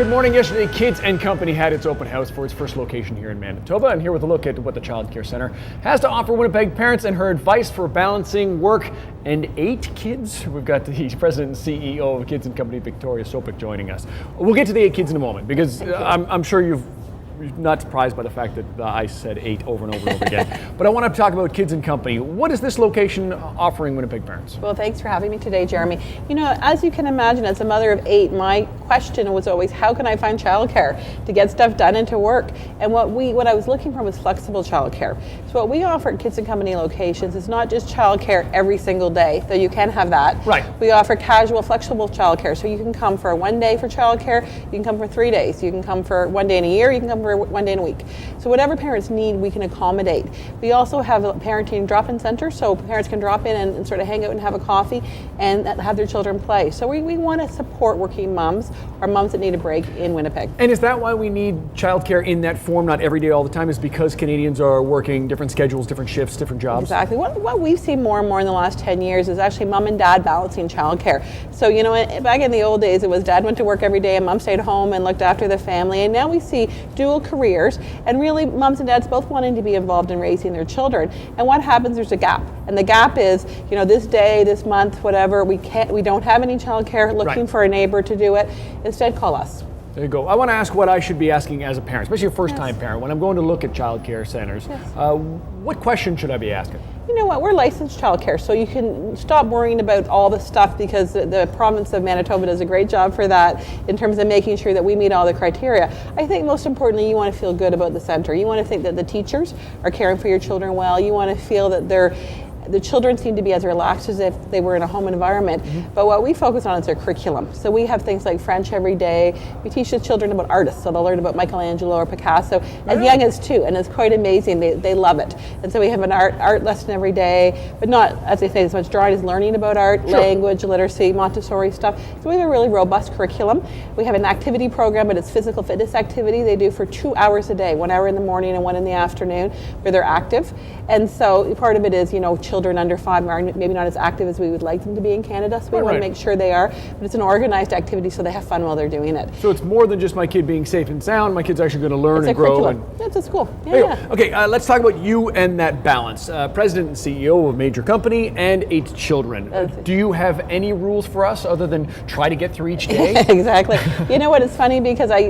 Good morning. Yesterday, Kids and Company had its open house for its first location here in Manitoba. And here with a look at what the childcare center has to offer Winnipeg parents and her advice for balancing work and 8 kids. We've got the president and CEO of Kids and Company, Victoria Sopik, joining us. We'll get to the 8 kids in a moment because I'm sure you're not surprised by the fact that I said 8 over and over and over again. But I want to talk about Kids and Company. What is this location offering Winnipeg parents? Well, thanks for having me today, Jeremy. You know, as you can imagine, as a mother of 8, my question was always, how can I find childcare to get stuff done and to work? And what I was looking for was flexible childcare. So what we offer at Kids and Company locations is not just childcare every single day, though you can have that. Right. We offer casual, flexible childcare. So you can come for 1 day for childcare, you can come for 3 days, you can come for 1 day in a year, you can come for 1 day in a week. So whatever parents need, we can accommodate. We also have a parenting drop-in center, so parents can drop in and sort of hang out and have a coffee and have their children play. So we want to support working moms or moms that need a break in Winnipeg. And is that why we need childcare in that form, not every day all the time, is because Canadians are working different schedules, different shifts, different jobs? Exactly. What we've seen more and more in the last 10 years is actually mom and dad balancing childcare. So, you know, back in the old days, it was dad went to work every day and mom stayed home and looked after the family. And now we see dual careers and really moms and dads both wanting to be involved in raising their children. And what happens, there's a gap. And the gap is, you know, this day, this month, whatever, we don't have any childcare, looking for a neighbor to do it. Instead, call us. There you go. I want to ask what I should be asking as a parent, especially a first-time parent, when I'm going to look at childcare centers. What question should I be asking? You know what, we're licensed childcare, so you can stop worrying about all the stuff because the province of Manitoba does a great job for that in terms of making sure that we meet all the criteria. I think most importantly, you want to feel good about the center. You want to think that the teachers are caring for your children well. You want to feel that the children seem to be as relaxed as if they were in a home environment. But what we focus on is their curriculum. So we have things like French every day. We teach the children about artists, so they'll learn about Michelangelo or Picasso as young as 2, and it's quite amazing. They love it. And so we have an art lesson every day, but not, as they say, as much drawing as learning about art, language, literacy, Montessori stuff. So we have a really robust curriculum. We have an activity program, but it's physical fitness activity they do for 2 hours a day, 1 hour in the morning and 1 in the afternoon, where they're active. And so part of it is, you know, children under 5 are maybe not as active as we would like them to be in Canada, so we want to make sure they are, but it's an organized activity so they have fun while they're doing it. So it's more than just my kid being safe and sound, my kid's actually going to learn and grow. It's a school. Okay, let's talk about you and that balance. President and CEO of a major company and 8 children. Do you have any rules for us other than try to get through each day? Exactly. You know what, it's funny because I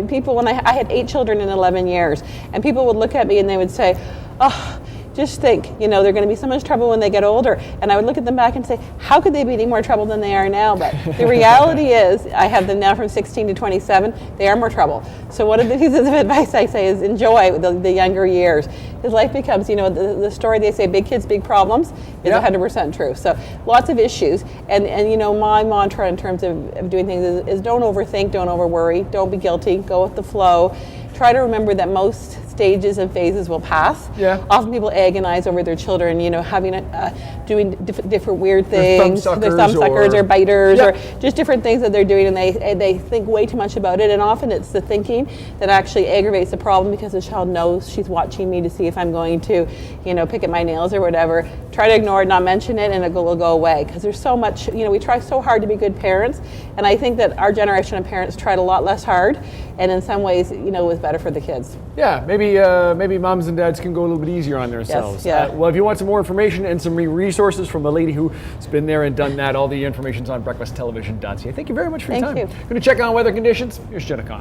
had 8 children in 11 years, and people would look at me and they would say, oh, just think, you know, they're going to be so much trouble when they get older. And I would look at them back and say, how could they be any more trouble than they are now? But the reality is, I have them now from 16 to 27. They are more trouble. So one of the pieces of advice I say is enjoy the younger years. His life becomes, you know, the story they say, big kids, big problems, is 100% true. So lots of issues. And you know, my mantra in terms of doing things is don't overthink, don't overworry, don't be guilty, go with the flow. Try to remember that most stages and phases will pass. Often people agonize over their children, you know, having doing different weird things. They're thumb suckers or biters or just different things that they're doing, and they think way too much about it. And often it's the thinking that actually aggravates the problem because the child knows she's watching me to see if I'm going to, you know, pick at my nails or whatever. Try to ignore it, not mention it, and it will go away because there's so much, you know, we try so hard to be good parents, and I think that our generation of parents tried a lot less hard, and in some ways, you know, it was better for the kids. Yeah, maybe moms and dads can go a little bit easier on themselves. Well, if you want some more information and some resources from a lady who's been there and done that, all the information's on breakfasttelevision.ca. Thank you very much for your time. Thank you. Going to check on weather conditions. Here's Jenna Kahn.